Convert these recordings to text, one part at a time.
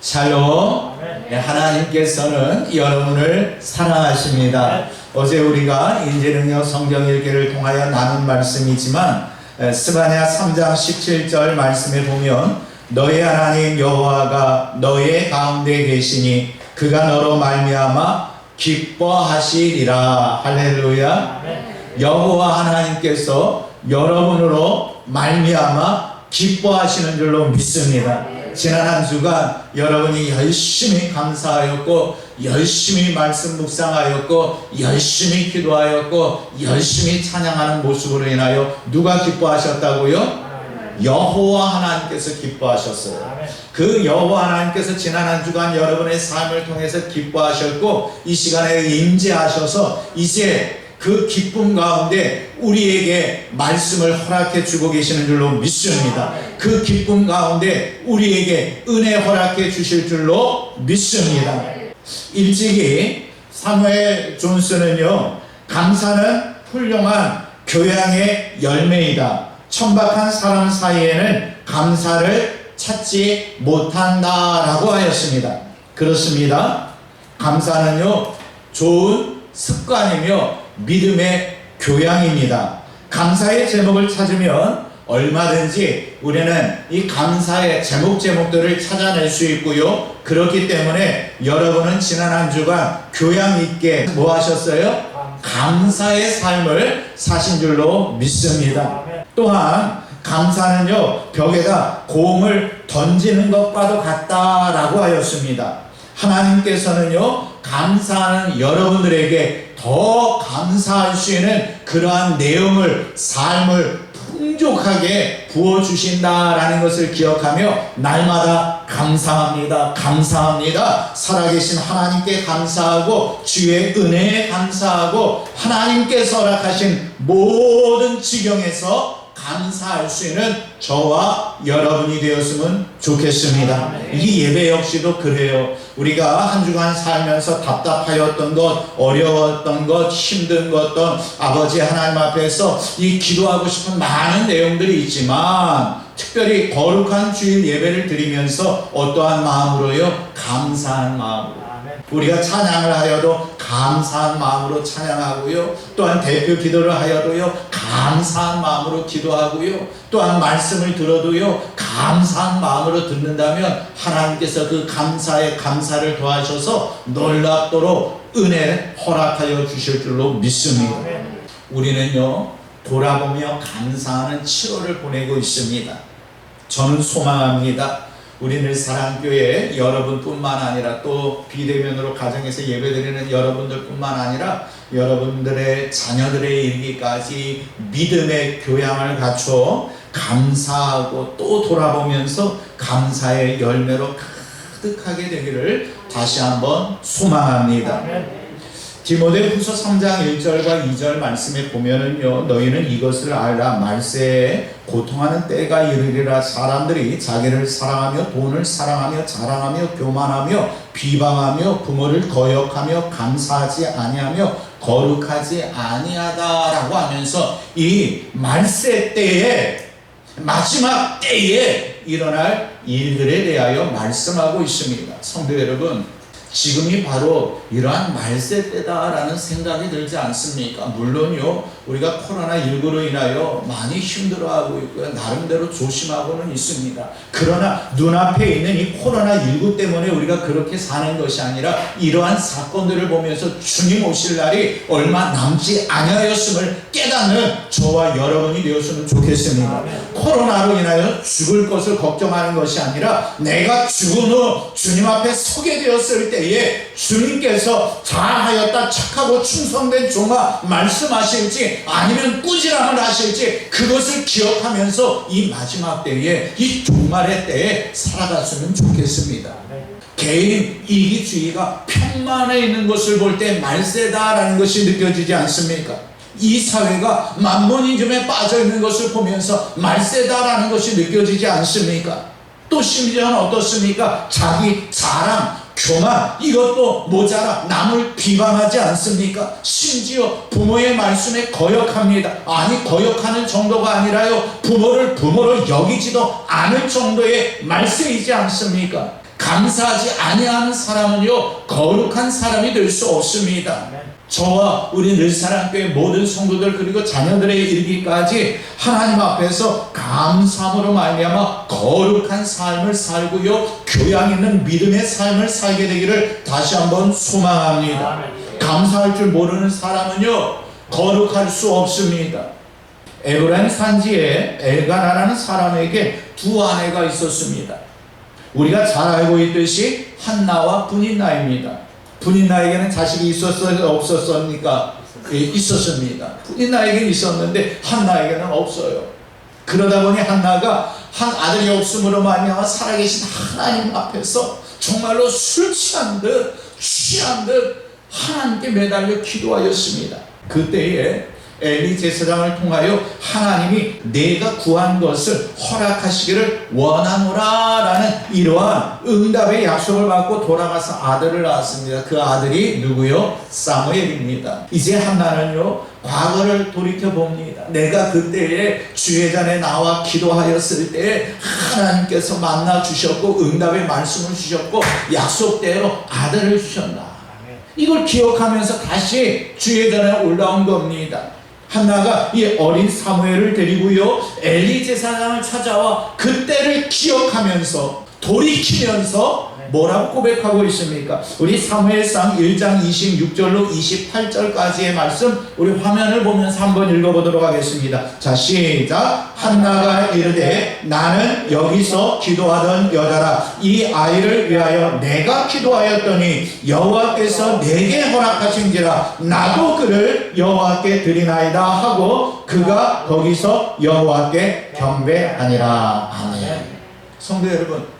샬롬. 네, 하나님께서는 여러분을 사랑하십니다. 어제 우리가 인지능력 성경 읽기를 통하여 나눈 말씀이지만 스바냐 3장 17절 말씀에 보면 너의 하나님 여호와가 너의 가운데 계시니 그가 너로 말미암아 기뻐하시리라. 할렐루야. 여호와 하나님께서 여러분으로 말미암아 기뻐하시는 줄로 믿습니다. 지난 한 주간 여러분이 열심히 감사하였고, 열심히 말씀 묵상하였고, 열심히 기도하였고, 열심히 찬양하는 모습으로 인하여 누가 기뻐하셨다고요? 여호와 하나님께서 기뻐하셨어요. 그 여호와 하나님께서 지난 한 주간 여러분의 삶을 통해서 기뻐하셨고, 이 시간에 임재하셔서 이제 그 기쁨 가운데 우리에게 말씀을 허락해 주고 계시는 줄로 믿습니다. 그 기쁨 가운데 우리에게 은혜 허락해 주실 줄로 믿습니다. 일찍이 사무엘 존스는요, 감사는 훌륭한 교양의 열매이다. 천박한 사람 사이에는 감사를 찾지 못한다라고 하였습니다. 그렇습니다. 감사는요, 좋은 습관이며 믿음의 교양입니다. 감사의 제목을 찾으면 얼마든지 우리는 이 감사의 제목들을 찾아낼 수 있고요. 그렇기 때문에 여러분은 지난 한 주간 교양 있게 뭐 하셨어요? 감사의 삶을 사신 줄로 믿습니다. 또한 감사는요, 벽에다 공을 던지는 것과도 같다라고 하였습니다. 하나님께서는요, 감사하는 여러분들에게 더 감사할 수 있는 그러한 내용을, 삶을 풍족하게 부어주신다라는 것을 기억하며 날마다 감사합니다, 감사합니다, 살아계신 하나님께 감사하고 주의 은혜에 감사하고 하나님께서 허락하신 모든 지경에서 감사할 수 있는 저와 여러분이 되었으면 좋겠습니다. 이 예배 역시도 그래요. 우리가 한 주간 살면서 답답하였던 것, 어려웠던 것, 힘든 것들, 아버지 하나님 앞에서 이 기도하고 싶은 많은 내용들이 있지만 특별히 거룩한 주일 예배를 드리면서 어떠한 마음으로요? 감사한 마음으로. 우리가 찬양을 하여도 감사한 마음으로 찬양하고요. 또한 대표 기도를 하여도요, 감사한 마음으로 기도하고요. 또한 말씀을 들어도요, 감사한 마음으로 듣는다면 하나님께서 그 감사에 감사를 더하셔서 놀랍도록 은혜 허락하여 주실 줄로 믿습니다. 우리는요, 돌아보며 감사하는 7월을 보내고 있습니다. 저는 소망합니다. 우리 늘사랑교회 여러분뿐만 아니라 또 비대면으로 가정에서 예배드리는 여러분들뿐만 아니라 여러분들의 자녀들의 이르기까지 믿음의 교양을 갖춰 감사하고 또 돌아보면서 감사의 열매로 가득하게 되기를 다시 한번 소망합니다. 디모데후서 3장 1절과 2절 말씀에 보면은요, 너희는 이것을 알라. 말세에 고통하는 때가 이르리라. 사람들이 자기를 사랑하며 돈을 사랑하며 자랑하며 교만하며 비방하며 부모를 거역하며 감사하지 아니하며 거룩하지 아니하다라고 하면서 이 말세 때에, 마지막 때에 일어날 일들에 대하여 말씀하고 있습니다. 성도 여러분, 지금이 바로 이러한 말세 때다라는 생각이 들지 않습니까? 물론요, 우리가 코로나19로 인하여 많이 힘들어하고 있고요, 나름대로 조심하고는 있습니다. 그러나 눈앞에 있는 이 코로나19 때문에 우리가 그렇게 사는 것이 아니라 이러한 사건들을 보면서 주님 오실 날이 얼마 남지 아니하였음을 깨닫는 저와 여러분이 되었으면 좋겠습니다. 코로나로 인하여 죽을 것을 걱정하는 것이 아니라 내가 죽은 후 주님 앞에 서게 되었을 때에 주님께서 잘하였다, 착하고 충성된 종아 말씀하실지 아니면 꾸지람을 하실지 그것을 기억하면서 이 마지막 때에, 이 종말의 때에 살아갔으면 좋겠습니다. 개인 이기주의가 편만에 있는 것을 볼 때 말세다라는 것이 느껴지지 않습니까? 이 사회가 만모니즘에 빠져 있는 것을 보면서 말세다라는 것이 느껴지지 않습니까? 또 심지어는 어떻습니까? 자기 자랑, 교만, 이것도 모자라 남을 비방하지 않습니까? 심지어 부모의 말씀에 거역합니다. 아니, 거역하는 정도가 아니라요, 부모를 부모로 여기지도 않을 정도의 말세이지 않습니까? 감사하지 아니하는 사람은요 거룩한 사람이 될 수 없습니다. 저와 우리 늘사랑교회 모든 성도들 그리고 자녀들에 이르기까지 하나님 앞에서 감사함으로 말미암아 거룩한 삶을 살고요 교양 있는 믿음의 삶을 살게 되기를 다시 한번 소망합니다. 감사할 줄 모르는 사람은요 거룩할 수 없습니다. 에브라임 산지에 엘가나라는 사람에게 두 아내가 있었습니다. 우리가 잘 알고 있듯이 한나와 분인나입니다. 분인나에게는 자식이 있었어요? 없었습니까? 있었습니다. 분인나에게는 있었는데 한나에게는 없어요. 그러다 보니 한나가 한 아들이 없음으로 말미암아 살아계신 하나님 앞에서 정말로 술 취한 듯 하나님께 매달려 기도하였습니다. 그때에 엘리 제사장을 통하여 하나님이 내가 구한 것을 허락하시기를 원하노라 라는 이러한 응답의 약속을 받고 돌아가서 아들을 낳았습니다. 그 아들이 누구요? 사무엘입니다. 이제 한나는요 과거를 돌이켜봅니다. 내가 그때에 주회전에 나와 기도하였을 때 하나님께서 만나 주셨고 응답의 말씀을 주셨고 약속대로 아들을 주셨다. 이걸 기억하면서 다시 주회전에 올라온 겁니다. 한나가 이 어린 사무엘을 데리고요 엘리 제사장을 찾아와 그때를 기억하면서 돌이키면서 뭐라고 고백하고 있습니까? 우리 사무엘상 1장 26절로 28절까지의 말씀 우리 화면을 보면서 한번 읽어보도록 하겠습니다. 자 시작. 한나가 이르되 나는 여기서 기도하던 여자라. 이 아이를 위하여 내가 기도하였더니 여호와께서 내게 허락하신지라. 나도 그를 여호와께 드리나이다 하고 그가 거기서 여호와께 경배하니라. 아멘. 성도 여러분,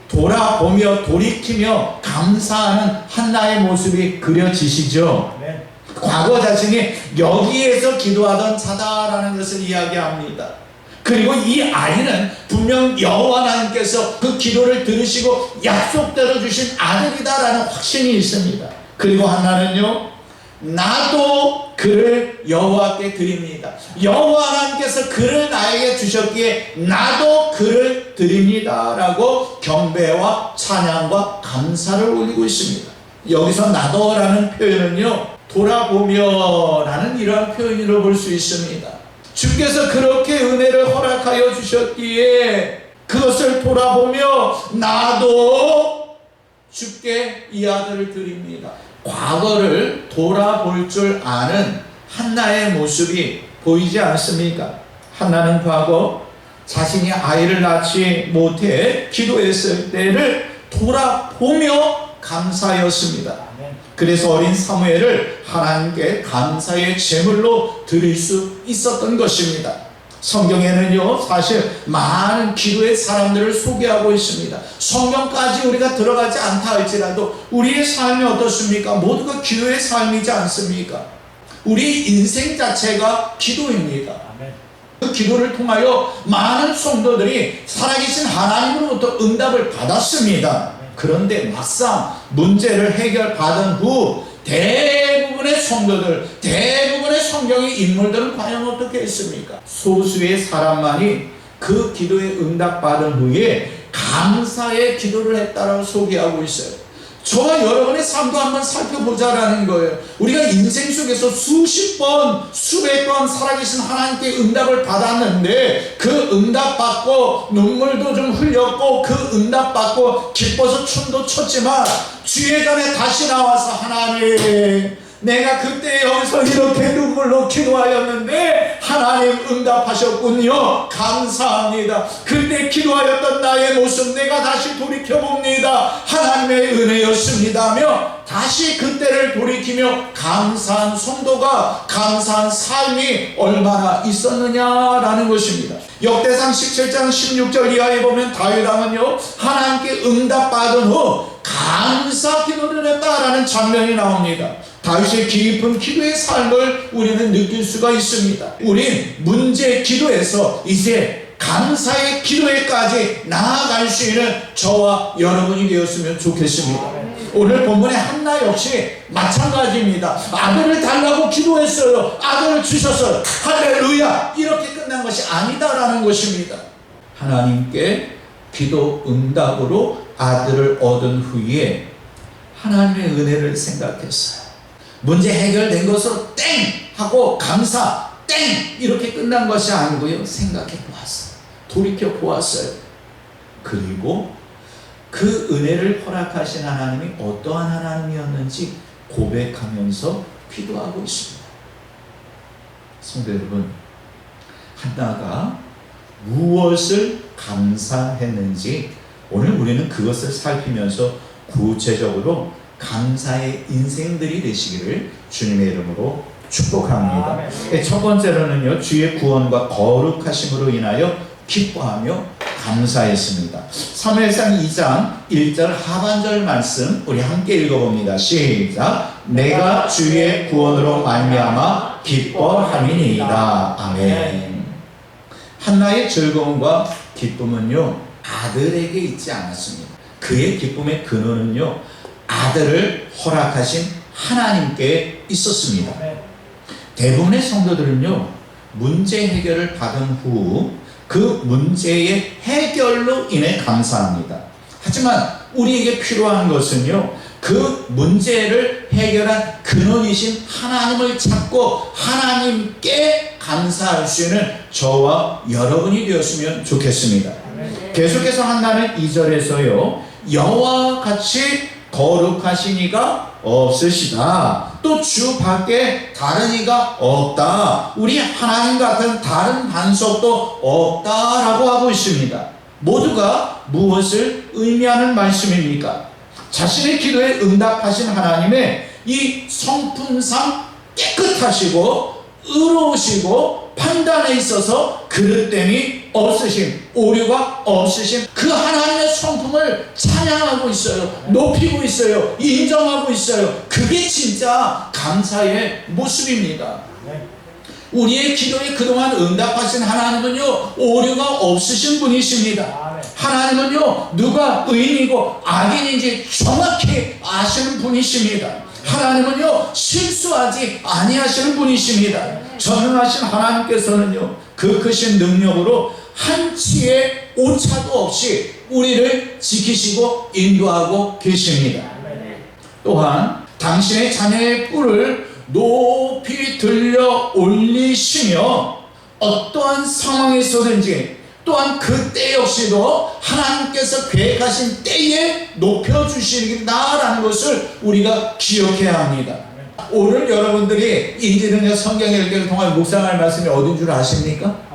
돌아보며 돌이키며 감사하는 한나의 모습이 그려지시죠? 네. 과거 자신이 여기에서 기도하던 자다라는 것을 이야기합니다. 그리고 이 아이는 분명 여호와 하나님께서 그 기도를 들으시고 약속대로 주신 아들이다라는 확신이 있습니다. 그리고 한나는요 나도 그를 여호와께 드립니다. 여호와 하나님께서 그를 나에게 주셨기에 나도 그를 드립니다 라고 경배와 찬양과 감사를 올리고 있습니다. 여기서 나도라는 표현은요 돌아보며 라는 이러한 표현으로 볼 수 있습니다. 주께서 그렇게 은혜를 허락하여 주셨기에 그것을 돌아보며 나도 주께 이 아들을 드립니다. 과거를 돌아볼 줄 아는 한나의 모습이 보이지 않습니까? 한나는 과거 자신이 아이를 낳지 못해 기도했을 때를 돌아보며 감사였습니다. 그래서 어린 사무엘을 하나님께 감사의 제물로 드릴 수 있었던 것입니다. 성경에는요 사실 많은 기도의 사람들을 소개하고 있습니다. 성경까지 우리가 들어가지 않다 할지라도 우리의 삶이 어떻습니까? 모두가 기도의 삶이지 않습니까? 우리 인생 자체가 기도입니다. 그 기도를 통하여 많은 성도들이 살아계신 하나님으로부터 응답을 받았습니다. 그런데 막상 문제를 해결받은 후 대부분의 성도들, 대부분의 성경의 인물들은 과연 어떻게 했습니까? 소수의 사람만이 그 기도에 응답받은 후에 감사의 기도를 했다라고 소개하고 있어요. 저와 여러분의 삶도 한번 살펴보자라는 거예요. 우리가 인생 속에서 수십 번, 수백 번 살아계신 하나님께 응답을 받았는데 그 응답받고 눈물도 좀 흘렸고 그 응답받고 기뻐서 춤도 췄지만 주예전에 다시 나와서 하나님 내가 그때 여기서 이렇게 눈물로 기도하였는데 하나님 응답하셨군요. 감사합니다. 그때 기도하였던 나의 모습 내가 다시 돌이켜봅니다. 하나님의 은혜였습니다며 다시 그때를 돌이키며 감사한 성도가 감사한 삶이 얼마나 있었느냐라는 것입니다. 역대상 17장 16절 이하에 보면 다윗왕은요 하나님께 응답받은 후 감사 기도를 했다라는 장면이 나옵니다. 다윗의 깊은 기도의 삶을 우리는 느낄 수가 있습니다. 우린 문제 기도에서 이제 감사의 기도에까지 나아갈 수 있는 저와 여러분이 되었으면 좋겠습니다. 오늘 본문의 한나 역시 마찬가지입니다. 아들을 달라고 기도했어요. 아들을 주셨어요. 할렐루야. 이렇게 끝난 것이 아니다라는 것입니다. 하나님께 기도 응답으로 아들을 얻은 후에 하나님의 은혜를 생각했어요. 문제 해결된 것으로 땡! 하고 감사 땡! 이렇게 끝난 것이 아니고요. 생각해 보았어요. 돌이켜 보았어요. 그리고 그 은혜를 허락하신 하나님이 어떠한 하나님이었는지 고백하면서 기도하고 있습니다. 성도 여러분, 한나가 무엇을 감사했는지 오늘 우리는 그것을 살피면서 구체적으로 감사의 인생들이 되시기를 주님의 이름으로 축복합니다. 첫 번째로는요, 주의 구원과 거룩하심으로 인하여 기뻐하며 감사했습니다. 사무엘상 2장 1절 하반절 말씀 우리 함께 읽어봅니다. 시작. 내가 주의 구원으로 말미암아 기뻐함이니이다. 아멘. 한나의 즐거움과 기쁨은요, 아들에게 있지 않았습니다. 그의 기쁨의 근원은요, 아들을 허락하신 하나님께 있었습니다. 대부분의 성도들은요, 문제 해결을 받은 후 그 문제의 해결로 인해 감사합니다. 하지만 우리에게 필요한 것은요, 그 문제를 해결한 근원이신 하나님을 찾고 하나님께 감사할 수 있는 저와 여러분이 되었으면 좋겠습니다. 계속해서 한나는 2절에서요, 여호와와 같이 거룩하신 이가 없으시다. 또 주 밖에 다른 이가 없다. 우리 하나님 같은 다른 반석도 없다라고 하고 있습니다. 모두가 무엇을 의미하는 말씀입니까? 자신의 기도에 응답하신 하나님의 이 성품상 깨끗하시고 의로우시고 판단에 있어서 그릇됨이 없으심, 오류가 없으심, 그 하나님의 성품을 찬양하고 있어요. 높이고 있어요. 인정하고 있어요. 그게 진짜 감사의 모습입니다. 우리의 기도에 그동안 응답하신 하나님은요, 오류가 없으신 분이십니다. 하나님은요, 누가 의인이고 악인인지 정확히 아시는 분이십니다. 하나님은요, 실수하지 아니하시는 분이십니다. 전능하신 하나님께서는요, 그 크신 능력으로 한치의 오차도 없이 우리를 지키시고 인도하고 계십니다. 또한 당신의 자녀의 뿔을 높이 들려 올리시며 어떠한 상황에서든지 또한 그 때 역시도 하나님께서 계획하신 때에 높여주시겠다라는 것을 우리가 기억해야 합니다. 오늘 여러분들이 인지능력 성경 읽기를 통한 묵상할 말씀이 어딘 줄 아십니까?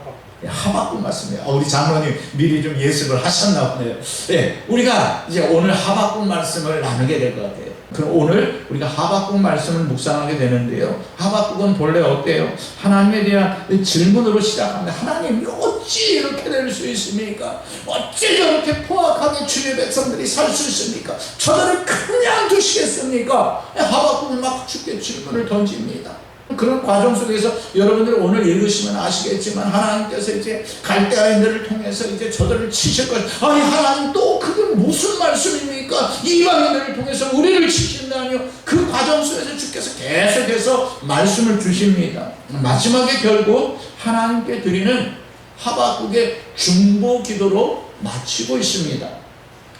하박국 말씀이에요. 우리 장로님 미리 좀 예습을 하셨나 보네요. 네, 우리가 이제 오늘 하박국 말씀을 나누게 될 것 같아요. 그럼 오늘 우리가 하박국 말씀을 묵상하게 되는데요, 하박국은 본래 어때요? 하나님에 대한 질문으로 시작합니다. 하나님, 어찌 이렇게 될 수 있습니까? 어찌 저렇게 포악하게 주의 백성들이 살 수 있습니까? 저들을 그냥 두시겠습니까? 하박국은 막 죽게 질문을 던집니다. 그런 과정 속에서 여러분들 오늘 읽으시면 아시겠지만 하나님께서 이제 갈대아인들을 통해서 이제 저들을 치실 것. 아니 하나님, 또 그게 무슨 말씀입니까? 이방인들을 통해서 우리를 지킨다니요. 그 과정 속에서 주께서 계속해서 말씀을 주십니다. 마지막에 결국 하나님께 드리는 하박국의 중보 기도로 마치고 있습니다.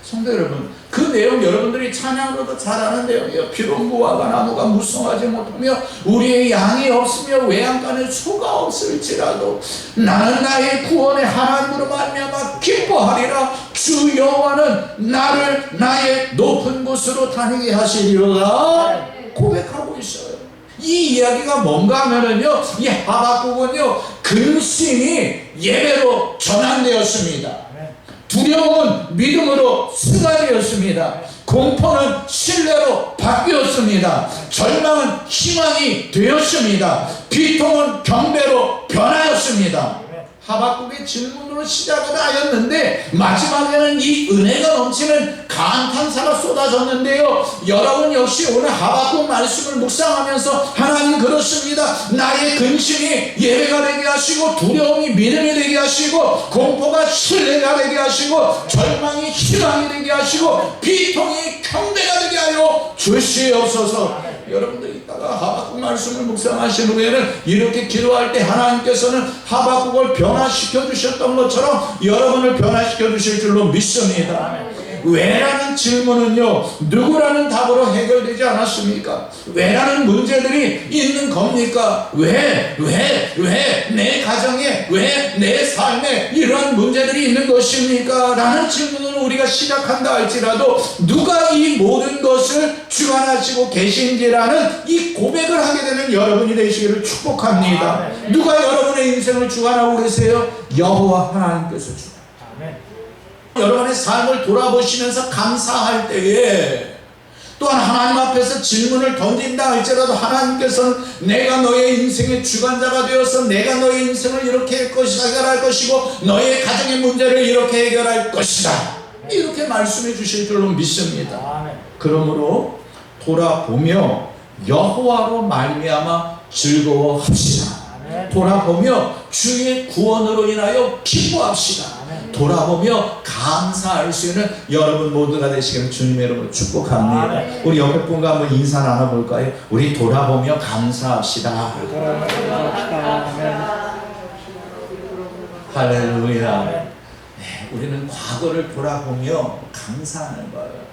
성도 여러분, 그 내용 여러분들이 찬양으로도 잘 아는 내용이에요. 비록 무화과 나무가 무성하지 못하며 우리의 양이 없으며 외양간에 소가 없을지라도 나는 나의 구원의 하나님으로 말미암아 기뻐하리라. 주 여호와는 나를 나의 높은 곳으로 다니게 하시리로다. 고백하고 있어요. 이 이야기가 뭔가 하면은요, 이 하박국은요, 근심이 예배로 전환되었습니다. 두려움은 믿음으로 승화되었습니다. 공포는 신뢰로 바뀌었습니다. 절망은 희망이 되었습니다. 비통은 경배로 변하였습니다. 하박국의 질문으로 시작을 하였는데 마지막에는 이 은혜가 넘치는 감탄사가 쏟아졌는데요, 여러분 역시 오늘 하박국 말씀을 묵상하면서 하나님 그렇습니다. 나의 근심이 예배가 되게 하시고 두려움이 믿음이 되게 하시고 공포가 신뢰가 되게 하시고 절망이 희망이 되게 하시고 비통이 경배가 되게 하여 주시옵소서. 여러분들이 이따가 하박국 말씀을 묵상하신 후에는 이렇게 기도할 때 하나님께서는 하박국을 변화시켜 주셨던 것처럼 여러분을 변화시켜 주실 줄로 믿습니다. 왜라는 질문은요, 누구라는 답으로 해결되지 않았습니까? 왜라는 문제들이 있는 겁니까? 왜 내 가정에, 왜 내 삶에 이런 문제들이 있는 것입니까? 라는 질문을 우리가 시작한다 할지라도 누가 이 모든 것을 주관하시고 계신지라는 이 고백을 하게 되는 여러분이 되시기를 축복합니다. 누가 여러분의 인생을 주관하고 계세요? 여호와 하나님께서 주관합니다. 여러분의 삶을 돌아보시면서 감사할 때에 또한 하나님 앞에서 질문을 던진다 할지라도 하나님께서는 내가 너의 인생의 주관자가 되어서 내가 너의 인생을 이렇게 해결할 것이고 너의 가정의 문제를 이렇게 해결할 것이다, 이렇게 말씀해 주실 줄로 믿습니다. 그러므로 돌아보며 여호와로 말미암아 즐거워합시다. 돌아보며 주의 구원으로 인하여 기뻐합시다. 돌아보며 감사할 수 있는 여러분 모두가 되시기를 주님의 이름으로 축복합니다. 우리 옆에 분과 한번 인사 나눠볼까요? 우리 돌아보며 감사합시다. 할렐루야. 네, 우리는 과거를 돌아보며 감사하는 거예요.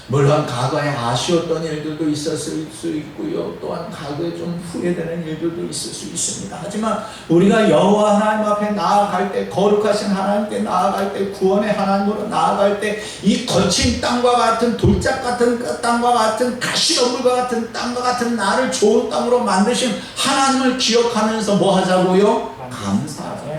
물론 과거에 아쉬웠던 일들도 있었을 수 있고요, 또한 과거에 좀 후회되는 일들도 있을 수 있습니다. 하지만 우리가 여호와 하나님 앞에 나아갈 때, 거룩하신 하나님께 나아갈 때, 구원의 하나님으로 나아갈 때, 이 거친 땅과 같은 돌짝 같은 땅과 같은 가시덤불과 같은 땅과 같은 나를 좋은 땅으로 만드신 하나님을 기억하면서 뭐 하자고요? 감사하자.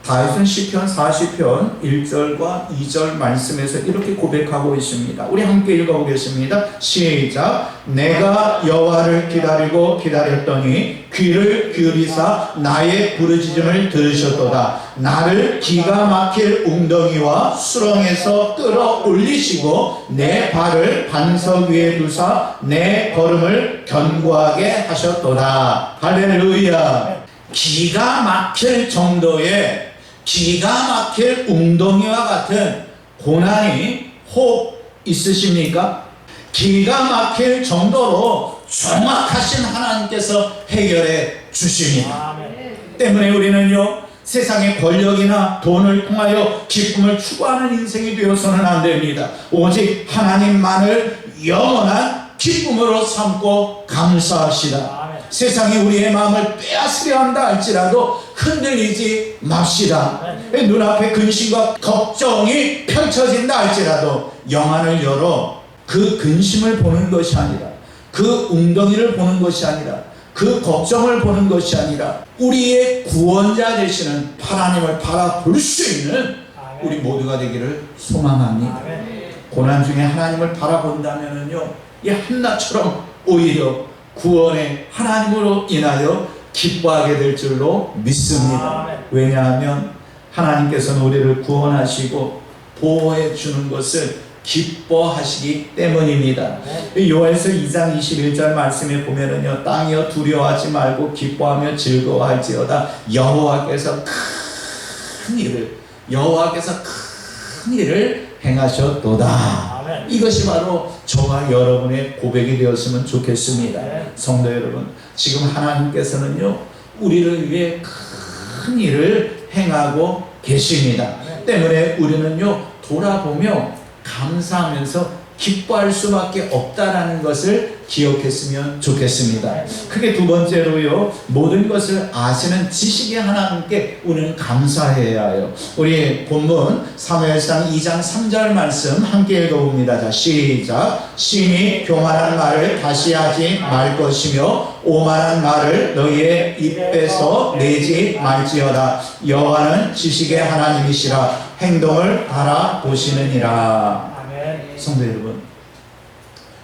다윗은 시편 40편 1절과 2절 말씀에서 이렇게 고백하고 있습니다. 우리 함께 읽어보겠습니다. 시작. 내가 여호와를 기다리고 기다렸더니 귀를 기울이사 나의 부르짖음을 들으셨도다. 나를 기가 막힐 웅덩이와 수렁에서 끌어올리시고 내 발을 반석 위에 두사 내 걸음을 견고하게 하셨도다. 할렐루야. 기가 막힐 정도의 기가 막힐 웅덩이와 같은 고난이 혹 있으십니까? 기가 막힐 정도로 정확하신 하나님께서 해결해 주십니다. 때문에 우리는요, 세상의 권력이나 돈을 통하여 기쁨을 추구하는 인생이 되어서는 안 됩니다. 오직 하나님만을 영원한 기쁨으로 삼고 감사합시다. 세상이 우리의 마음을 빼앗으려 한다 할지라도 흔들리지 맙시다. 눈앞에 근심과 걱정이 펼쳐진다 할지라도 영안을 열어 그 근심을 보는 것이 아니라, 그 웅덩이를 보는 것이 아니라, 그 걱정을 보는 것이 아니라 우리의 구원자 되시는 하나님을 바라볼 수 있는 우리 모두가 되기를 소망합니다. 고난 중에 하나님을 바라본다면요, 이 한나처럼 오히려 구원의 하나님으로 인하여 기뻐하게 될 줄로 믿습니다. 왜냐하면 하나님께서는 우리를 구원하시고 보호해 주는 것을 기뻐하시기 때문입니다. 요한서 2장 21절 말씀에 보면은요, 땅이여 두려워하지 말고 기뻐하며 즐거워할지어다. 여호와께서 큰 일을 행하셨도다. 이것이 바로 저와 여러분의 고백이 되었으면 좋겠습니다. 성도 여러분, 지금 하나님께서는요, 우리를 위해 큰 일을 행하고 계십니다. 때문에 우리는요, 돌아보며 감사하면서 기뻐할 수밖에 없다라는 것을 기억했으면 좋겠습니다. 크게 두 번째로요, 모든 것을 아시는 지식의 하나님께 우리는 감사해야 해요. 우리 본문 사무엘상 2장 3절 말씀 함께 읽어봅니다. 자, 시작. 심히 교만한 말을 다시 하지 말 것이며 오만한 말을 너희의 입에서 내지 말지어다. 여호와는 지식의 하나님이시라. 행동을 바라보시느니라. 성도 여러분,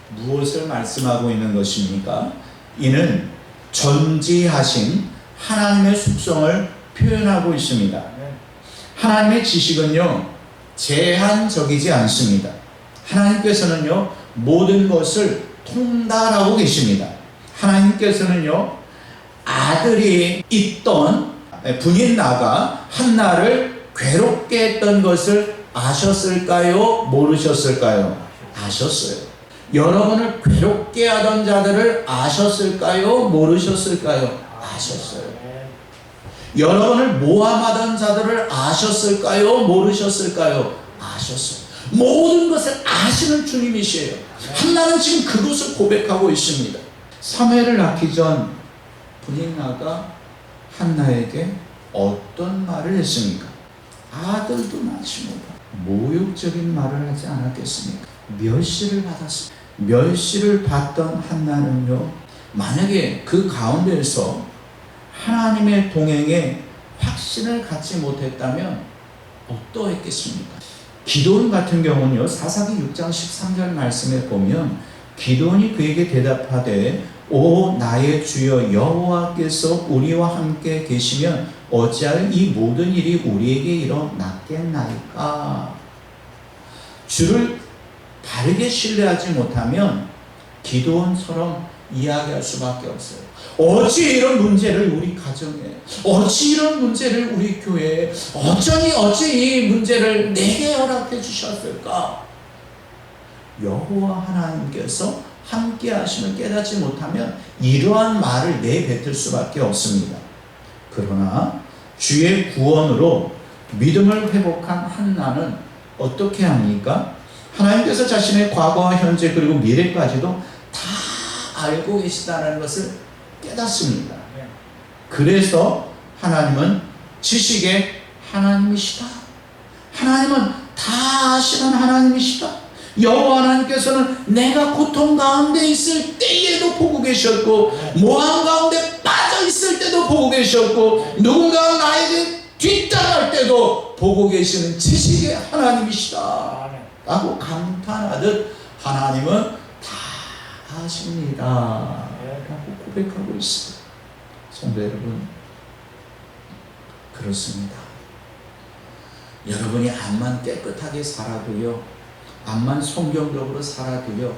무엇을 말씀하고 있는 것입니까? 이는 전지하신 하나님의 속성을 표현하고 있습니다. 하나님의 지식은요, 제한적이지 않습니다. 하나님께서는요, 모든 것을 통달하고 계십니다. 하나님께서는요, 아들이 있던 분인 나가 한나를 괴롭게 했던 것을 아셨을까요? 모르셨을까요? 아셨어요. 여러분을 괴롭게 하던 자들을 아셨을까요? 모르셨을까요? 아셨어요. 여러분을 모함하던 자들을 아셨을까요? 모르셨을까요? 아셨어요. 모든 것을 아시는 주님이시에요. 한나는 지금 그것을 고백하고 있습니다. 사무엘을 낳기 전 브니나가 한나에게 어떤 말을 했습니까? 아들도 낳지 못하고 모욕적인 말을 하지 않았겠습니까? 멸시를 받았습니다. 멸시를 받던 한나는요, 만약에 그 가운데에서 하나님의 동행에 확신을 갖지 못했다면 어떠했겠습니까? 기도원 같은 경우는요, 사사기 6장 13절 말씀에 보면 기도원이 그에게 대답하되 오 나의 주여 여호와께서 우리와 함께 계시면 어찌하여 이 모든 일이 우리에게 일어났겠나이까? 주를 바르게 신뢰하지 못하면 기도원처럼 이야기할 수밖에 없어요. 어찌 이런 문제를 우리 가정에, 어찌 이런 문제를 우리 교회에, 어찌 이 문제를 내게 허락해 주셨을까? 여호와 하나님께서 함께 하심을 깨닫지 못하면 이러한 말을 내뱉을 수밖에 없습니다. 그러나 주의 구원으로 믿음을 회복한 한나는 어떻게 합니까? 하나님께서 자신의 과거와 현재 그리고 미래까지도 다 알고 계시다는 것을 깨닫습니다. 그래서 하나님은 지식의 하나님이시다. 하나님은 다 아시는 하나님이시다. 여호와 하나님께서는 내가 고통 가운데 있을 때에도 보고 계셨고, 모함 가운데 빠져 있을 때도 보고 계셨고, 누군가 나에게 뒷담할 때도 보고 계시는 지식의 하나님이시다 라고 감탄하듯 하나님은 다 아십니다 라고 고백하고 있습니다. 성도 여러분, 그렇습니다. 여러분이 암만 깨끗하게 살아도요, 암만 성경적으로 살아도요,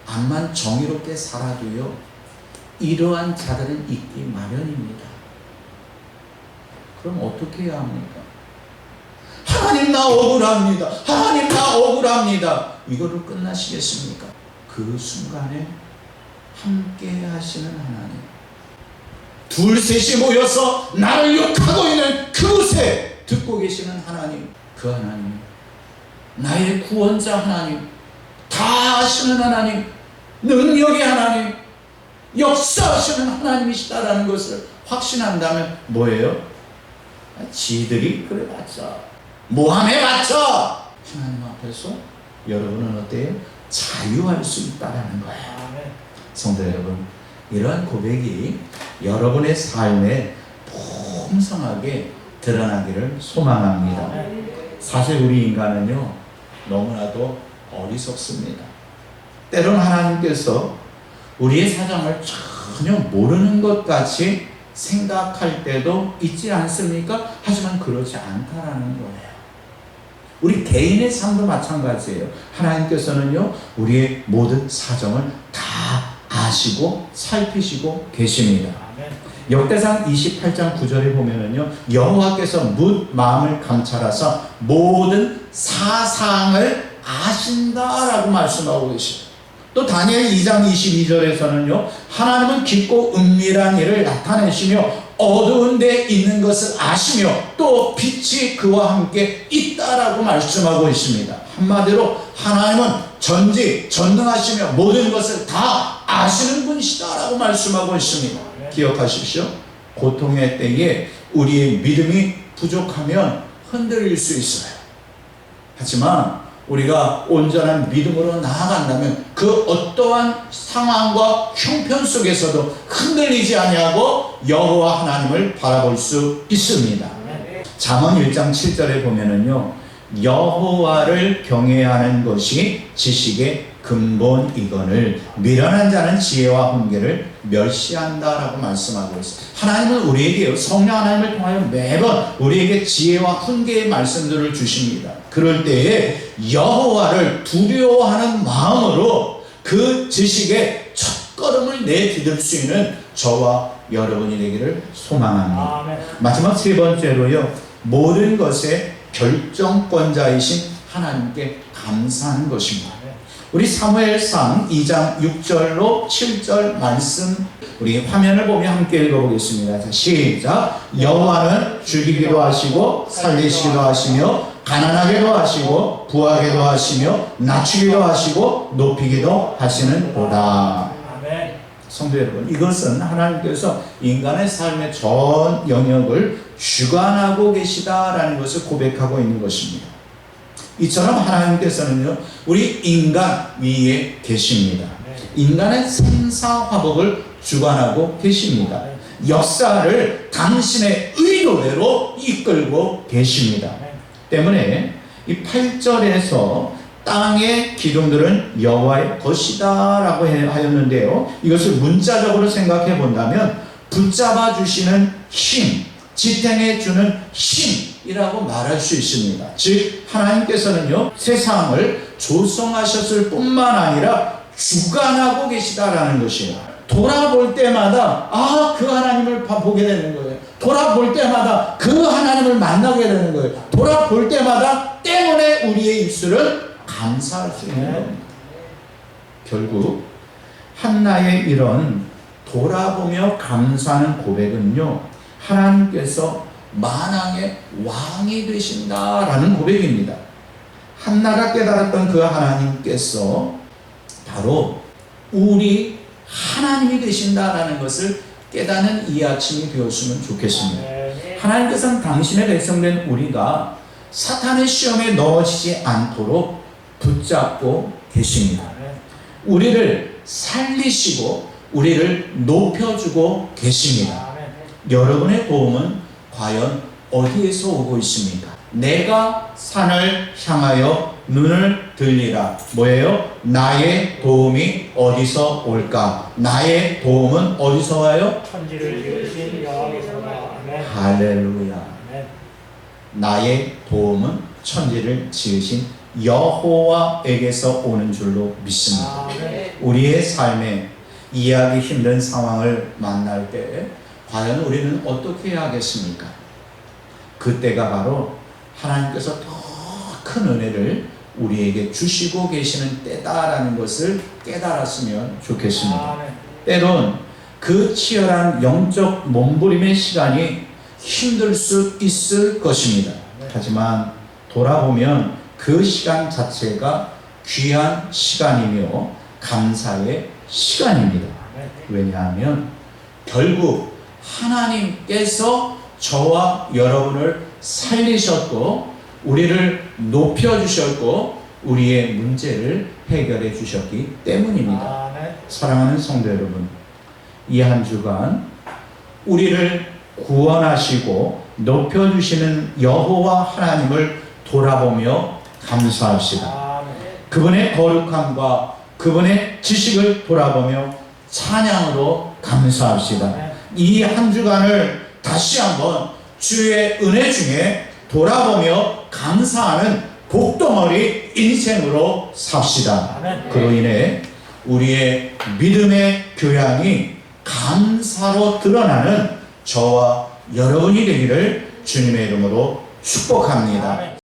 암만 정의롭게 살아도요, 이러한 자들은 있기 마련입니다. 그럼 어떻게 해야 합니까? 하나님 나 억울합니다. 하나님 나 억울합니다. 이거로 끝나시겠습니까? 그 순간에 함께 하시는 하나님, 둘 셋이 모여서 나를 욕하고 있는 그곳에 듣고 계시는 하나님, 그 하나님, 나의 구원자 하나님, 다 아시는 하나님, 능력의 하나님, 역사하시는 하나님이시다라는 것을 확신한다면 뭐예요? 지들이 그래봤자, 모함에 맞춰 하나님 앞에서 여러분은 어때요? 자유할 수 있다라는 거예요. 성도 여러분, 이러한 고백이 여러분의 삶에 풍성하게 드러나기를 소망합니다. 사실 우리 인간은요, 너무나도 어리석습니다. 때론 하나님께서 우리의 사정을 전혀 모르는 것 같이 생각할 때도 있지 않습니까? 하지만 그렇지 않다라는 거예요. 우리 개인의 삶도 마찬가지예요. 하나님께서는요, 우리의 모든 사정을 다 아시고 살피시고 계십니다. 역대상 28장 9절에 보면은요, 여호와께서 뭇 마음을 감찰하사 모든 사상을 아신다라고 말씀하고 계십니다. 또 다니엘 2장 22절에서는요, 하나님은 깊고 은밀한 일을 나타내시며 어두운 데 있는 것을 아시며 또 빛이 그와 함께 있다라고 말씀하고 있습니다. 한마디로 하나님은 전지전능하시며 모든 것을 다 아시는 분이시다라고 말씀하고 있습니다. 기억하십시오. 고통의 때에 우리의 믿음이 부족하면 흔들릴 수 있어요. 하지만 우리가 온전한 믿음으로 나아간다면 그 어떠한 상황과 형편 속에서도 흔들리지 아니하고 여호와 하나님을 바라볼 수 있습니다. 잠언 1장 7절에 보면은요, 여호와를 경외하는 것이 지식의 근본이거늘 미련한 자는 지혜와 훈계를 멸시한다라고 말씀하고 있습니다. 하나님은 우리에게, 성령 하나님을 통하여 매번 우리에게 지혜와 훈계의 말씀들을 주십니다. 그럴 때에 여호와를 두려워하는 마음으로 그 지식의 첫걸음을 내디딜 수 있는 저와 여러분이 되기를 소망합니다. 아멘. 마지막 세 번째로요, 모든 것의 결정권자이신 하나님께 감사하는 것입니다. 우리 사무엘상 2장 6절로 7절 말씀, 우리 화면을 보며 함께 읽어보겠습니다. 자, 시작. 여호와는 죽이기도 하시고 살리시기도 하시며 가난하게도 하시고 부하게도 하시며 낮추기도 하시고 높이기도 하시는도다. 성도 여러분, 이것은 하나님께서 인간의 삶의 전 영역을 주관하고 계시다라는 것을 고백하고 있는 것입니다. 이처럼 하나님께서는요, 우리 인간 위에 계십니다. 인간의 생사화복을 주관하고 계십니다. 역사를 당신의 의도대로 이끌고 계십니다. 때문에 이 8절에서 땅의 기둥들은 여호와의 것이다 라고 하였는데요, 이것을 문자적으로 생각해 본다면 붙잡아 주시는 힘, 지탱해 주는 힘이라고 말할 수 있습니다. 즉 하나님께서는요, 세상을 조성하셨을 뿐만 아니라 주관하고 계시다라는 것이에요. 돌아볼 때마다 그 하나님을 보게 되는 거예요. 돌아볼 때마다 그 하나님을 만나게 되는 거예요. 돌아볼 때마다 때문에 우리의 입술은 감사할 수 있는 겁니다. 결국 한나의 이런 돌아보며 감사하는 고백은요, 하나님께서 만왕의 왕이 되신다라는 고백입니다. 한나가 깨달았던 그 하나님께서 바로 우리 하나님이 되신다라는 것을 깨닫는 이 아침이 되었으면 좋겠습니다. 하나님께서는 당신의 백성된 우리가 사탄의 시험에 넣어지지 않도록 붙잡고 계십니다. 우리를 살리시고 우리를 높여주고 계십니다. 여러분의 도움은 과연 어디에서 오고 있습니까? 내가 산을 향하여 눈을 들리라. 뭐예요? 나의 도움이 어디서 올까? 나의 도움은 어디서 와요? 천지를 지으신 여호와께서다. 할렐루야. 나의 도움은 천지를 지으신 여호와에게서 오는 줄로 믿습니다. 우리의 삶에 이해하기 힘든 상황을 만날 때 과연 우리는 어떻게 해야 하겠습니까? 그때가 바로 하나님께서 더 큰 은혜를 우리에게 주시고 계시는 때다라는 것을 깨달았으면 좋겠습니다. 때론 그 치열한 영적 몸부림의 시간이 힘들 수 있을 것입니다. 하지만 돌아보면 그 시간 자체가 귀한 시간이며 감사의 시간입니다. 왜냐하면 결국 하나님께서 저와 여러분을 살리셨고 우리를 높여주셨고 우리의 문제를 해결해 주셨기 때문입니다. 사랑하는 성도 여러분, 이 한 주간 우리를 구원하시고 높여주시는 여호와 하나님을 돌아보며 감사합시다. 그분의 거룩함과 그분의 지식을 돌아보며 찬양으로 감사합시다. 이 한 주간을 다시 한번 주의 은혜 중에 돌아보며 감사하는 복덩어리 인생으로 삽시다. 그로 인해 우리의 믿음의 교양이 감사로 드러나는 저와 여러분이 되기를 주님의 이름으로 축복합니다.